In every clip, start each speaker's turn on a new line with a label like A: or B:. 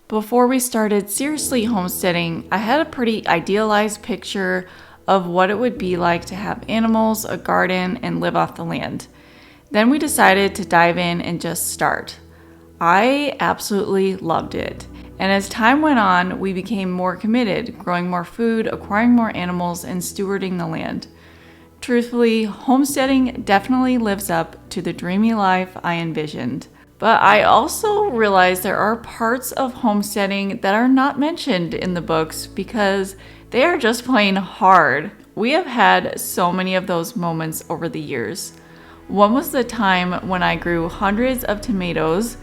A: Before we started seriously homesteading, I had a pretty idealized picture of what it would be like to have animals, a garden, and live off the land. Then we decided to dive in and just start. I absolutely loved it. And as time went on, we became more committed, growing more food, acquiring more animals, and stewarding the land. Truthfully, homesteading definitely lives up to the dreamy life I envisioned. But I also realized there are parts of homesteading that are not mentioned in the books because they are just plain hard. We have had so many of those moments over the years. One was the time when I grew hundreds of tomatoes,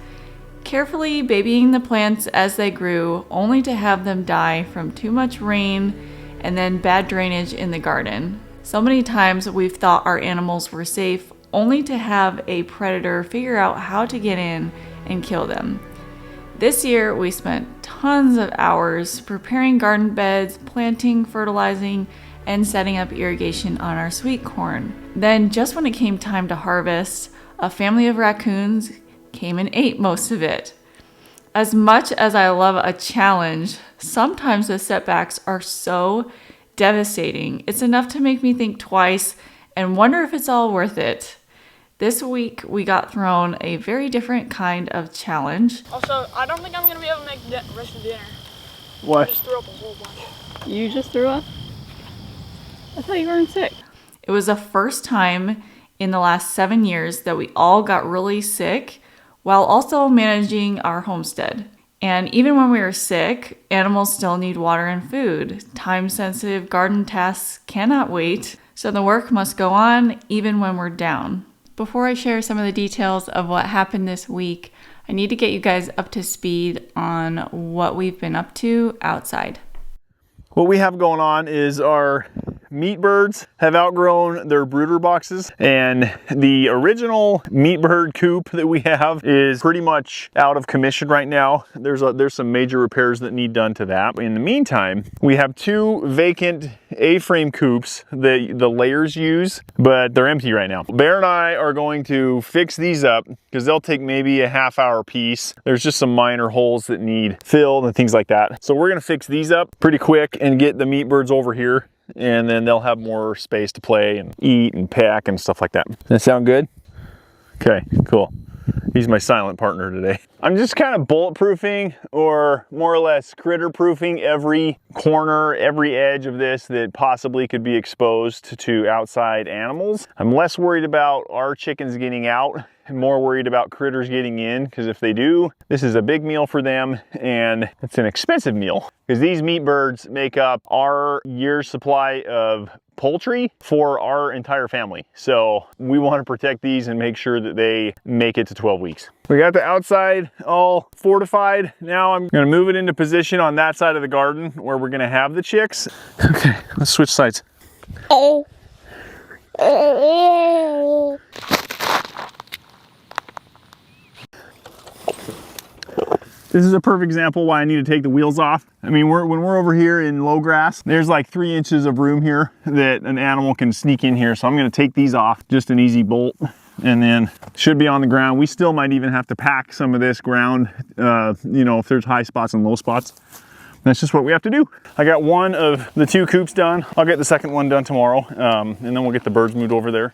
A: carefully babying the plants as they grew, only to have them die from too much rain and then bad drainage in the garden. So many times we've thought our animals were safe, only to have a predator figure out how to get in and kill them. This year, we spent tons of hours preparing garden beds, planting, fertilizing, and setting up irrigation on our sweet corn. Then, just when it came time to harvest, a family of raccoons came and ate most of it. As much as I love a challenge, sometimes the setbacks are so devastating. It's enough to make me think twice and wonder if it's all worth it. This week, we got thrown a very different kind of challenge.
B: Also, I don't think I'm going to be able to make the rest of dinner.
C: What?
B: I just threw up a whole bunch.
A: You just threw up? I thought you weren't sick. It was the first time in the last 7 years that we all got really sick while also managing our homestead. And even when we were sick, animals still need water and food. Time-sensitive garden tasks cannot wait, so the work must go on even when we're down. Before I share some of the details of what happened this week, I need to get you guys up to speed on what we've been up to outside.
C: What we have going on is our meat birds have outgrown their brooder boxes, and the original meat bird coop that we have is pretty much out of commission right now. There's some major repairs that need done to that. In the meantime, we have 2 vacant A-frame coops that the layers use, but they're empty right now. Bear and I are going to fix these up because they'll take maybe a half-hour piece. There's just some minor holes that need filled and things like that. So we're gonna fix these up pretty quick and get the meat birds over here, and then they'll have more space to play and eat and peck and stuff like that. Does that sound good? Okay, cool. He's my silent partner today. I'm just kind of bulletproofing, or more or less critter proofing, every corner, every edge of this that possibly could be exposed to outside animals. I'm less worried about our chickens getting out and more worried about critters getting in, because if they do, this is a big meal for them, and it's an expensive meal because these meat birds make up our year's supply of poultry for our entire family. So we want to protect these and make sure that they make it to 12 weeks. We got the outside all fortified. Now I'm going to move it into position on that side of the garden where we're going to have the chicks. Okay, let's switch sides. This is a perfect example why I need to take the wheels off. I mean, when we're over here in low grass, there's like 3 inches of room here that an animal can sneak in here. So I'm gonna take these off, just an easy bolt, and then should be on the ground. We still might even have to pack some of this ground, you know, if there's high spots and low spots. That's just what we have to do. I got one of the 2 coops done. I'll get the second one done tomorrow, and then we'll get the birds moved over there.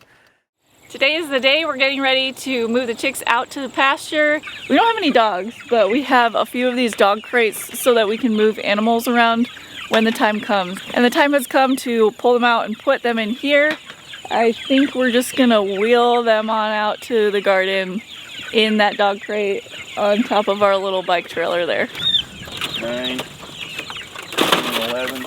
A: Today is the day we're getting ready to move the chicks out to the pasture. We don't have any dogs, but we have a few of these dog crates so that we can move animals around when the time comes. And the time has come to pull them out and put them in here. I think we're just gonna wheel them on out to the garden in that dog crate on top of our little bike trailer there.
C: 9, 11.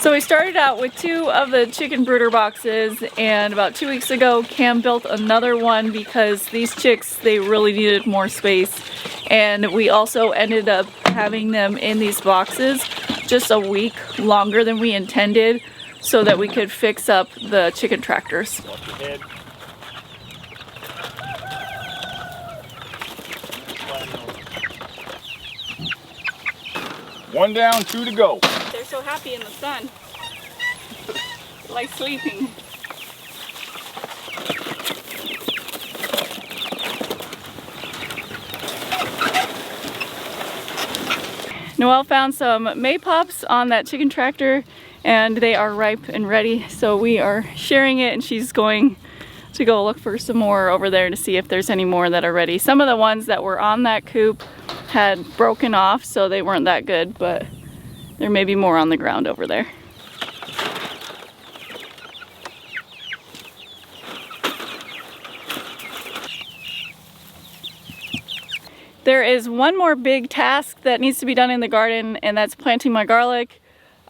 A: So we started out with 2 of the chicken brooder boxes, and about 2 weeks ago Cam built another one because these chicks, they really needed more space. And we also ended up having them in these boxes just a week longer than we intended so that we could fix up the chicken tractors.
C: Watch your head. One down, 2 to go.
A: They're so happy in the sun. Like sleeping. Noelle found some Maypops on that chicken tractor and they are ripe and ready, so we are sharing it, and she's going to go look for some more over there to see if there's any more that are ready. Some of the ones that were on that coop had broken off, so they weren't that good, but there may be more on the ground over there. There is one more big task that needs to be done in the garden, and that's planting my garlic.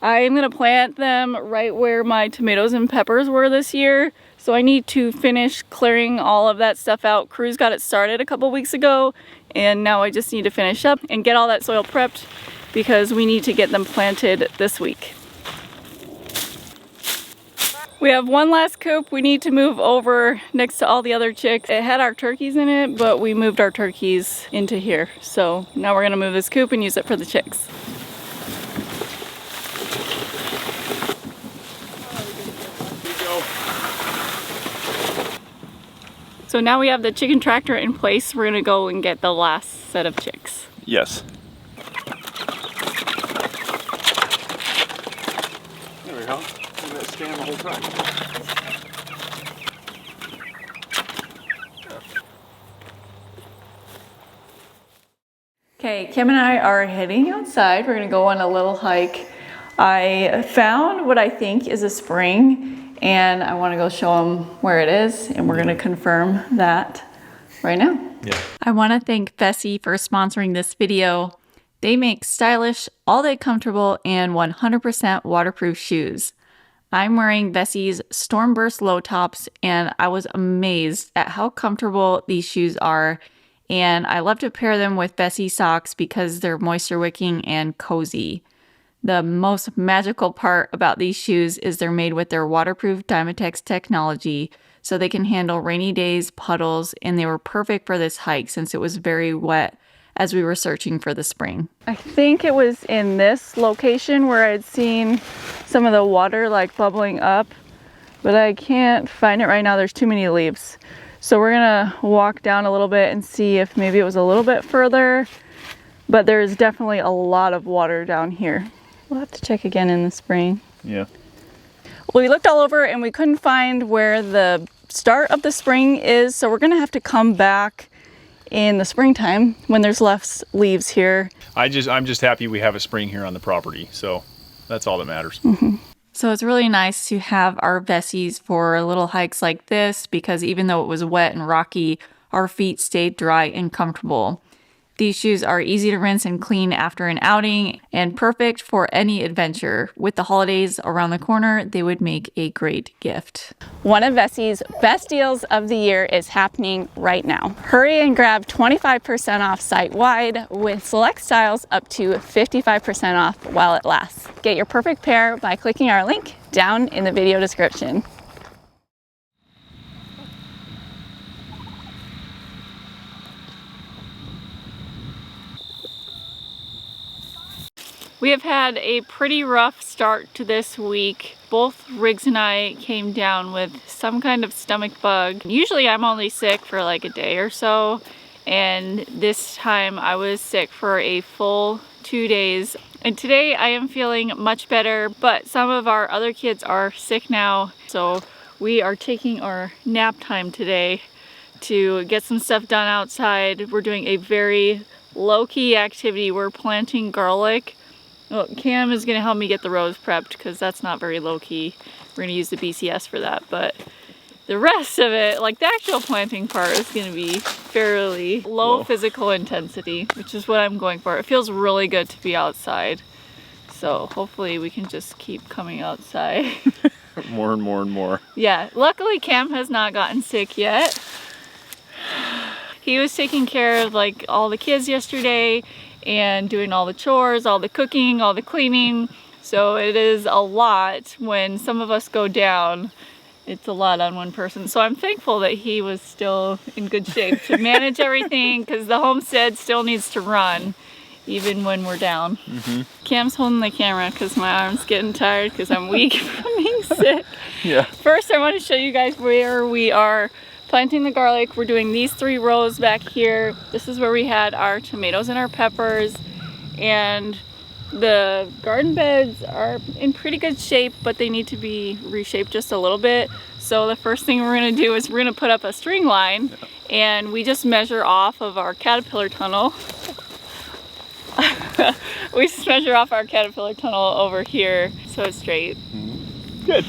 A: I am gonna plant them right where my tomatoes and peppers were this year. So I need to finish clearing all of that stuff out. Cruz got it started a couple weeks ago, and now I just need to finish up and get all that soil prepped because we need to get them planted this week. We have one last coop we need to move over next to all the other chicks. It had our turkeys in it, but we moved our turkeys into here. So now we're gonna move this coop and use it for the chicks. So now we have the chicken tractor in place. We're gonna go and get the last set of chicks.
C: Yes. There we go. Let that stand the whole time.
A: Okay, Kim and I are heading outside. We're gonna go on a little hike. I found what I think is a spring, and I wanna go show them where it is, and we're gonna confirm that right now.
C: Yeah.
A: I wanna thank Vessi for sponsoring this video. They make stylish, all-day comfortable, and 100% waterproof shoes. I'm wearing Vessi's Stormburst low tops, and I was amazed at how comfortable these shoes are. And I love to pair them with Vessi socks because they're moisture wicking and cozy. The most magical part about these shoes is they're made with their waterproof Dymatex technology, so they can handle rainy days, puddles, and they were perfect for this hike since it was very wet as we were searching for the spring. I think it was in this location where I'd seen some of the water like bubbling up, but I can't find it right now. There's too many leaves. So we're gonna walk down a little bit and see if maybe it was a little bit further, but there's definitely a lot of water down here. We'll have to check again in the spring.
C: Yeah.
A: Well, we looked all over and we couldn't find where the start of the spring is, so we're gonna have to come back in the springtime when there's less leaves here.
C: I'm just happy we have a spring here on the property, so that's all that matters.
A: Mm-hmm. So it's really nice to have our Vessis for little hikes like this because even though it was wet and rocky, our feet stayed dry and comfortable. These shoes are easy to rinse and clean after an outing and perfect for any adventure. With the holidays around the corner, they would make a great gift. One of Vessi's best deals of the year is happening right now. Hurry and grab 25% off site-wide with select styles up to 55% off while it lasts. Get your perfect pair by clicking our link down in the video description. We have had a pretty rough start to this week. Both Riggs and I came down with some kind of stomach bug. Usually I'm only sick for like a day or so, and this time I was sick for a full 2 days. And today I am feeling much better, but some of our other kids are sick now, so we are taking our nap time today to get some stuff done outside. We're doing a very low-key activity. We're planting garlic. Well, Cam is going to help me get the rows prepped because that's not very low-key. We're going to use the BCS for that, but the rest of it, like the actual planting part, is going to be fairly low physical intensity, which is what I'm going for. It feels really good to be outside, so hopefully we can just keep coming outside.
C: More and more and more.
A: Yeah, luckily Cam has not gotten sick yet. He was taking care of like all the kids yesterday and doing all the chores, all the cooking, all the cleaning. So it is a lot when some of us go down. It's a lot on one person. So I'm thankful that he was still in good shape to manage everything because the homestead still needs to run even when we're down. Mm-hmm. Cam's holding the camera because my arm's getting tired because I'm weak from being sick.
C: Yeah.
A: First, I want to show you guys where we are planting the garlic. We're doing these 3 rows back here. This is where we had our tomatoes and our peppers, and The garden beds are in pretty good shape, but they need to be reshaped just a little bit. So the first thing we're going to do is we're going to put up a string line, and we just measure off of our caterpillar tunnel. We just measure off our caterpillar tunnel over here so it's straight.
C: Good.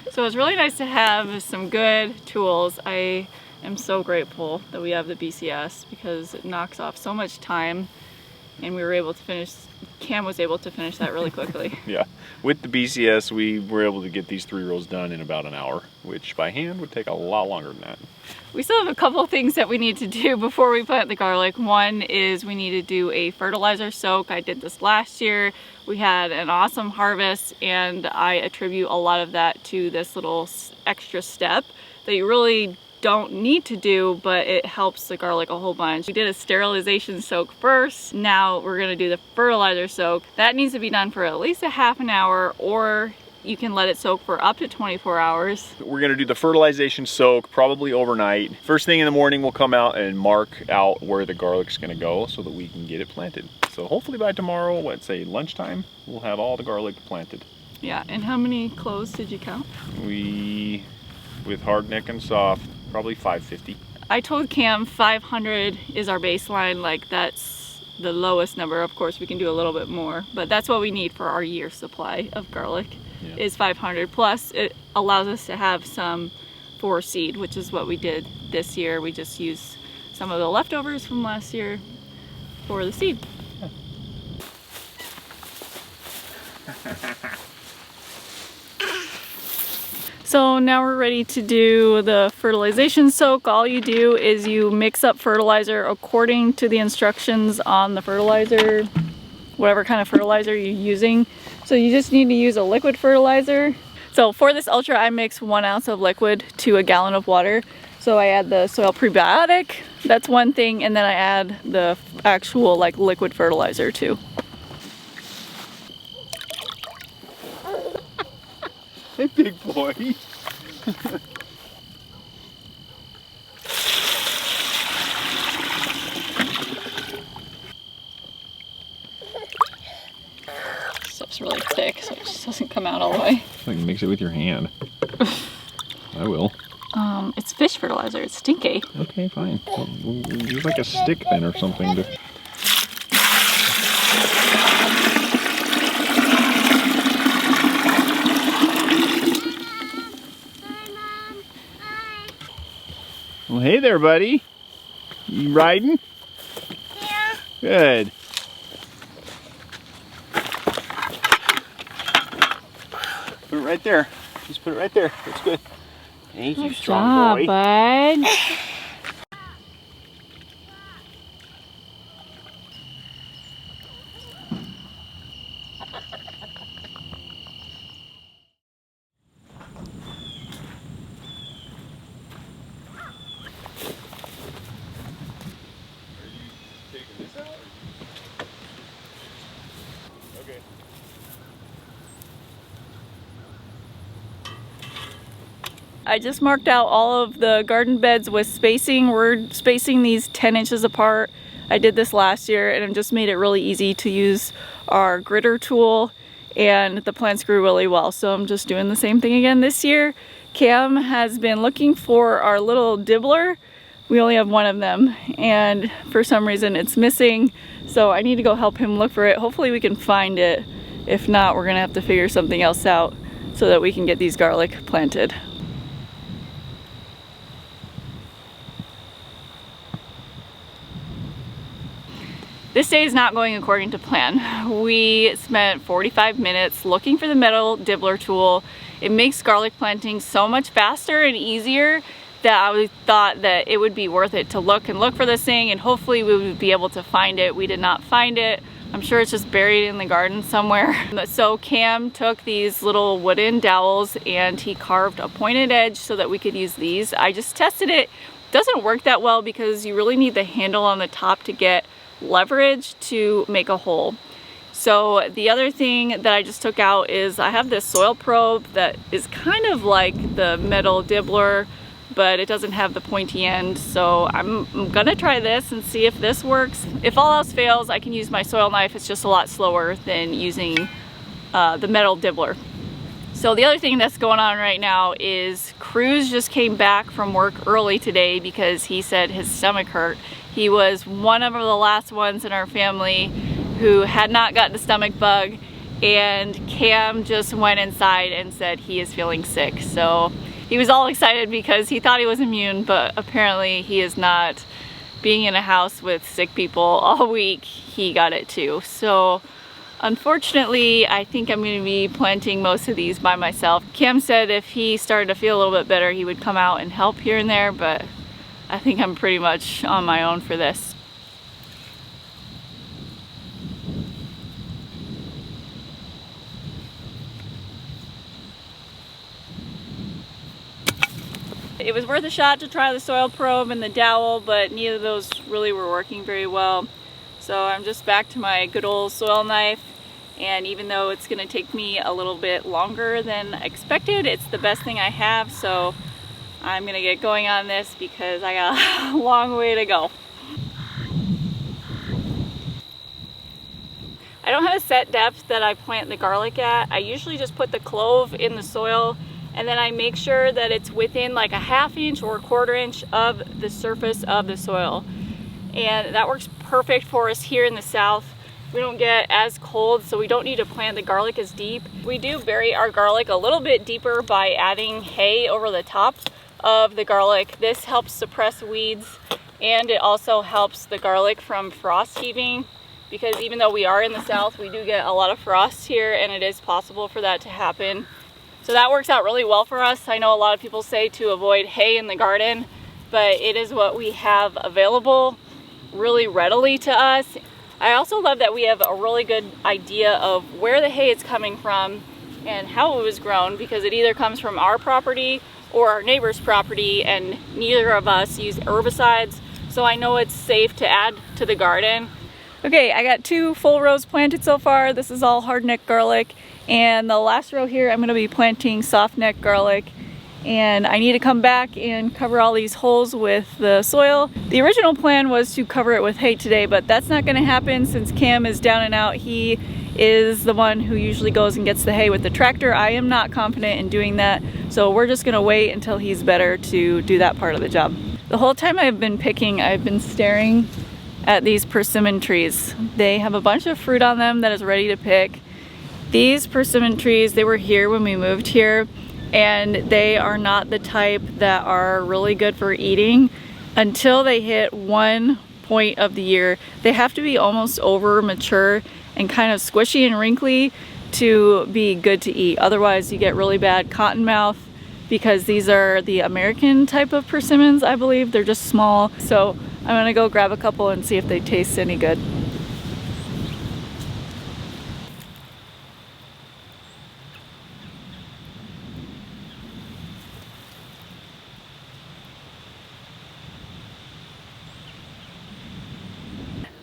A: So it's really nice to have some good tools. I am so grateful that we have the BCS because it knocks off so much time, and we were able to finish, Cam was able to finish that really quickly.
C: Yeah, with the BCS we were able to get these 3 rows done in about an hour, which by hand would take a lot longer than that.
A: We still have a couple of things that we need to do before we plant the garlic. One is we need to do a fertilizer soak. I did this last year. We had an awesome harvest, and I attribute a lot of that to this little extra step that you really don't need to do, but it helps the garlic a whole bunch. We did a sterilization soak first. Now we're gonna do the fertilizer soak. That needs to be done for at least a half an hour, or you can let it soak for up to 24 hours.
C: We're gonna do the fertilization soak probably overnight. First thing in the morning we'll come out and mark out where the garlic's gonna go so that we can get it planted. So hopefully by tomorrow, let's say lunchtime, we'll have all the garlic planted.
A: Yeah, and how many cloves did you count?
C: We, with hard neck and soft, probably 550.
A: I told Cam 500 is our baseline, like that's the lowest number. Of course we can do a little bit more, but that's what we need for our year supply of garlic. Yeah. Is 500, plus it allows us to have some for seed, which is what we did this year. We just used some of the leftovers from last year for the seed. So now we're ready to do the fertilization soak. All you do is you mix up fertilizer according to the instructions on the fertilizer, whatever kind of fertilizer you're using. So you just need to use a liquid fertilizer. So for this ultra, I mix 1 ounce of liquid to a gallon of water. So I add the soil prebiotic, that's one thing, and then I add the actual like liquid fertilizer too.
C: Hey, big boy.
A: Stuff's really thick, so it just doesn't come out all the way.
C: I can mix it with your hand. I will.
A: It's fish fertilizer. It's stinky.
C: Okay, fine. We'll use like a stick then or something to... Well, hey there, buddy. You riding?
B: Yeah.
C: Good. Put it right there. Just put it right there. That's good. Thank you, strong boy.
A: Bud. I just marked out all of the garden beds with spacing. We're spacing these 10 inches apart. I did this last year and it just made it really easy to use our gritter tool, and the plants grew really well. So I'm just doing the same thing again this year. Cam has been looking for our little dibbler. We only have one of them and for some reason it's missing. So I need to go help him look for it. Hopefully we can find it. If not, we're gonna have to figure something else out so that we can get these garlic planted. This day is not going according to plan. We spent 45 minutes looking for the metal dibbler tool. It makes garlic planting so much faster and easier that I thought that it would be worth it to look for this thing, and hopefully we would be able to find it. We did not find it. I'm sure it's just buried in the garden somewhere. So Cam took these little wooden dowels and he carved a pointed edge so that we could use these. I just tested it. Doesn't work that well because you really need the handle on the top to get leverage to make a hole. So the other thing that I just took out is I have this soil probe that is kind of like the metal dibbler, but it doesn't have the pointy end. So I'm gonna try this and see if this works. If all else fails, I can use my soil knife. It's just a lot slower than using the metal dibbler. So the other thing that's going on right now is Cruz just came back from work early today because he said his stomach hurt. He was one of the last ones in our family who had not gotten a stomach bug, and Cam just went inside and said he is feeling sick. So he was all excited because he thought he was immune, but apparently he is not. Being in a house with sick people all week, he got it too. So unfortunately, I think I'm going to be planting most of these by myself. Cam said if he started to feel a little bit better, he would come out and help here and there, but I think I'm pretty much on my own for this. It was worth a shot to try the soil probe and the dowel, but neither of those really were working very well. So I'm just back to my good old soil knife, and even though it's going to take me a little bit longer than expected, it's the best thing I have. So I'm going to get going on this because I got a long way to go. I don't have a set depth that I plant the garlic at. I usually just put the clove in the soil, and then I make sure that it's within like a 1/2 inch or 1/4 inch of the surface of the soil. And that works perfect for us here in the south. We don't get as cold, so we don't need to plant the garlic as deep. We do bury our garlic a little bit deeper by adding hay over the top of the garlic. This helps suppress weeds, and it also helps the garlic from frost heaving, because even though we are in the south, we do get a lot of frost here, and it is possible for that to happen. So that works out really well for us. I know a lot of people say to avoid hay in the garden, but it is what we have available really readily to us. I also love that we have a really good idea of where the hay is coming from and how it was grown, because it either comes from our property or our neighbor's property, and neither of us use herbicides, so I know it's safe to add to the garden. Okay, I got 2 full rows planted so far. This is all hardneck garlic, and the last row here I'm going to be planting softneck garlic, and I need to come back and cover all these holes with the soil. The original plan was to cover it with hay today, but that's not going to happen since Cam is down and out. He is the one who usually goes and gets the hay with the tractor. I am not confident in doing that, so we're just going to wait until he's better to do that part of the job. The whole time I've been picking, I've been staring at these persimmon trees. They have a bunch of fruit on them that is ready to pick. These persimmon trees, they were here when we moved here, and they are not the type that are really good for eating until they hit one point of the year. They have to be almost over mature and kind of squishy and wrinkly to be good to eat. Otherwise you get really bad cotton mouth, because these are the American type of persimmons, I believe. They're just small. So I'm gonna go grab a couple and see if they taste any good.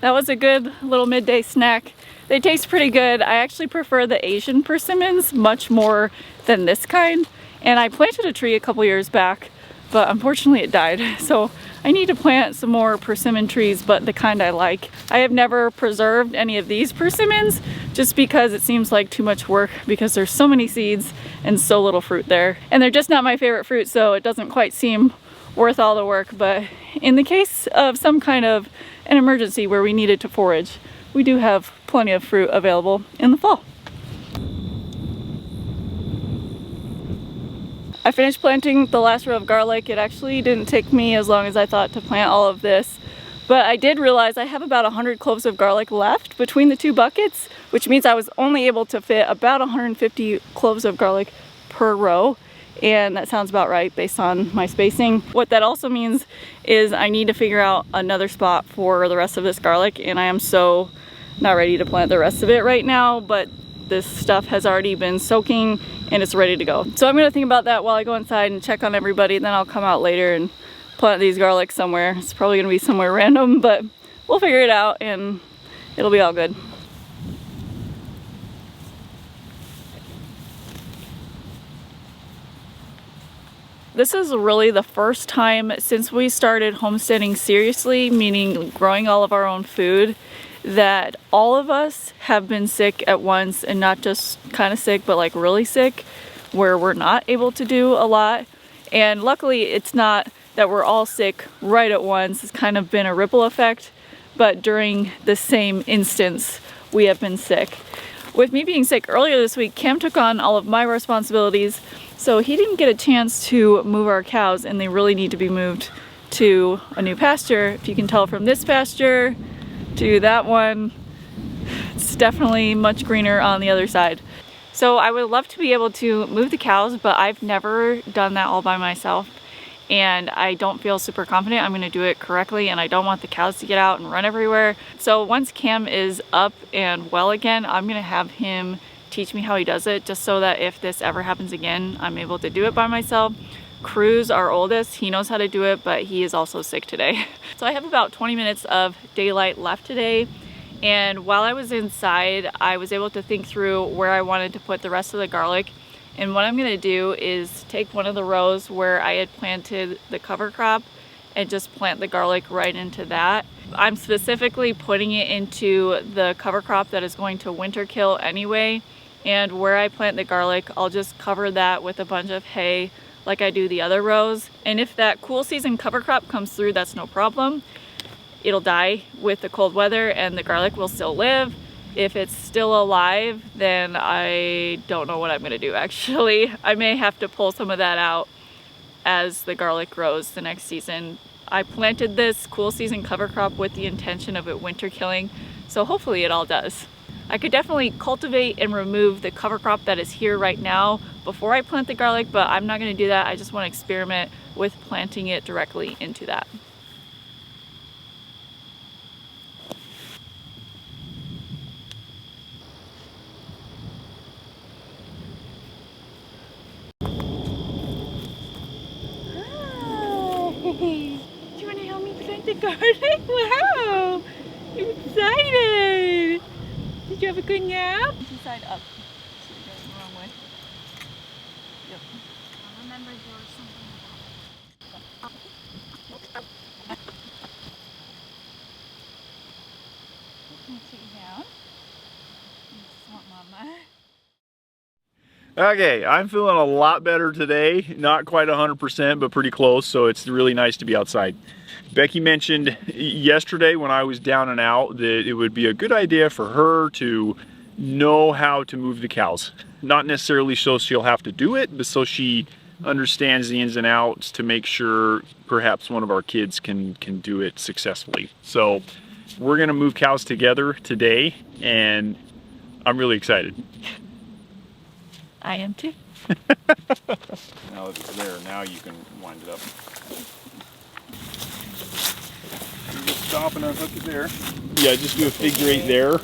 A: That was a good little midday snack. They taste pretty good. I actually prefer the Asian persimmons much more than this kind. And I planted a tree a couple years back, but unfortunately it died. So I need to plant some more persimmon trees, but the kind I like. I have never preserved any of these persimmons just because it seems like too much work, because there's so many seeds and so little fruit there. And they're just not my favorite fruit, so it doesn't quite seem worth all the work. But in the case of some kind of an emergency where we needed to forage, we do have plenty of fruit available in the fall. I finished planting the last row of garlic. It actually didn't take me as long as I thought to plant all of this, But I did realize I have about 100 cloves of garlic left between the 2 buckets, which means I was only able to fit about 150 cloves of garlic per row. And that sounds about right based on my spacing. What that also means is I need to figure out another spot for the rest of this garlic, and I am so not ready to plant the rest of it right now, but this stuff has already been soaking and it's ready to go. So I'm gonna think about that while I go inside and check on everybody, then I'll come out later and plant these garlics somewhere. It's probably gonna be somewhere random, but we'll figure it out and it'll be all good. This is really the first time since we started homesteading seriously, meaning growing all of our own food, that all of us have been sick at once, and not just kind of sick, but like really sick, where we're not able to do a lot. And luckily it's not that we're all sick right at once. It's kind of been a ripple effect, but during the same instance we have been sick. With me being sick earlier this week, Cam took on all of my responsibilities, so he didn't get a chance to move our cows, and they really need to be moved to a new pasture. If you can tell from this pasture to that one, it's definitely much greener on the other side. So I would love to be able to move the cows, but I've never done that all by myself, and I don't feel super confident I'm gonna do it correctly, and I don't want the cows to get out and run everywhere. So once Cam is up and well again, I'm gonna have him teach me how he does it, just so that if this ever happens again, I'm able to do it by myself. Cruz, our oldest, he knows how to do it, but he is also sick today. So I have about 20 minutes of daylight left today, and while I was inside, I was able to think through where I wanted to put the rest of the garlic. And what I'm gonna do is take one of the rows where I had planted the cover crop and just plant the garlic right into that. I'm specifically putting it into the cover crop that is going to winter kill anyway, and where I plant the garlic, I'll just cover that with a bunch of hay like I do the other rows. And if that cool season cover crop comes through, that's no problem. It'll die with the cold weather and the garlic will still live. If it's still alive, then I don't know what I'm gonna do actually. I may have to pull some of that out as the garlic grows the next season. I planted this cool season cover crop with the intention of it winter killing, so hopefully it all does. I could definitely cultivate and remove the cover crop that is here right now before I plant the garlic, but I'm not gonna do that. I just wanna experiment with planting it directly into that. Hi! Do you wanna help me plant the garlic? Wow! I'm excited! Did you have a good nap? Side up, so it goes the wrong way. Yep.
B: I remember there was something about it.
A: Can I sit you down? You just want mama.
C: Okay, I'm feeling a lot better today. Not quite 100%, but pretty close, so it's really nice to be outside. Becky mentioned yesterday when I was down and out that it would be a good idea for her to know how to move the cows. Not necessarily so she'll have to do it, but so she understands the ins and outs to make sure perhaps one of our kids can do it successfully. So we're gonna move cows together today, and I'm really excited.
A: I am too.
C: Now that it's there, now you can wind it up. You just stop and unhook it there. Yeah, just do a figure eight there,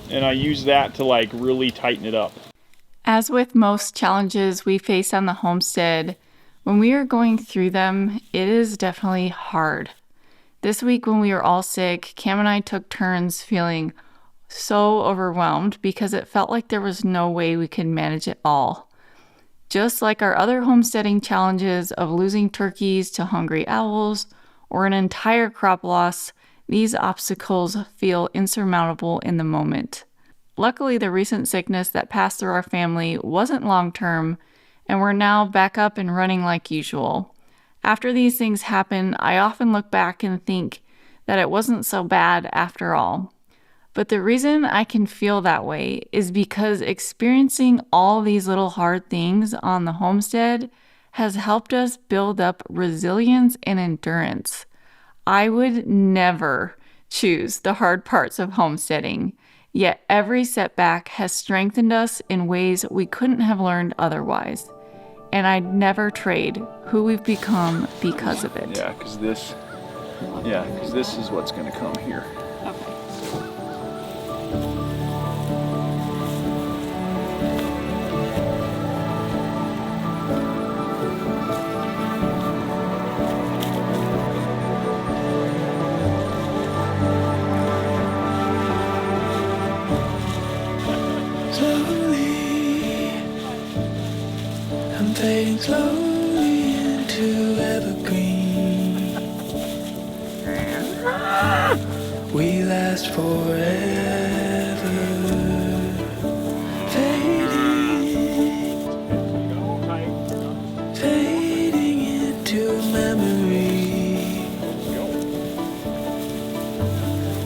C: and I use that to like really tighten it up.
A: As with most challenges we face on the homestead, when we are going through them, it is definitely hard. This week when we were all sick, Cam and I took turns feeling so overwhelmed because it felt like there was no way we could manage it all. Just like our other homesteading challenges of losing turkeys to hungry owls or an entire crop loss, these obstacles feel insurmountable in the moment. Luckily, the recent sickness that passed through our family wasn't long-term, and we're now back up and running like usual. After these things happen, I often look back and think that it wasn't so bad after all. But the reason I can feel that way is because experiencing all these little hard things on the homestead has helped us build up resilience and endurance. I would never choose the hard parts of homesteading, yet every setback has strengthened us in ways we couldn't have learned otherwise. And I'd never trade who we've become because of it.
C: Yeah, because this is what's going to come here.
A: Okay.
D: Fading slowly into evergreen. We last forever. Fading into memory.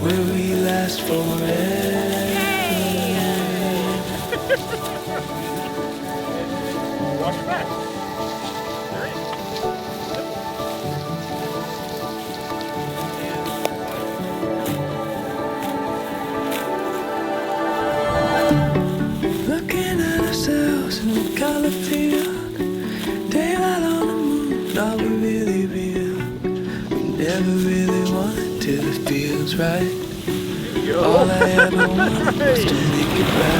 D: Where we last forever.
C: Watch your back.
D: Looking at ourselves in the color field, daylight on the moon, are we really real? We never really wanted till it feels right. All I ever wanted was to make it right.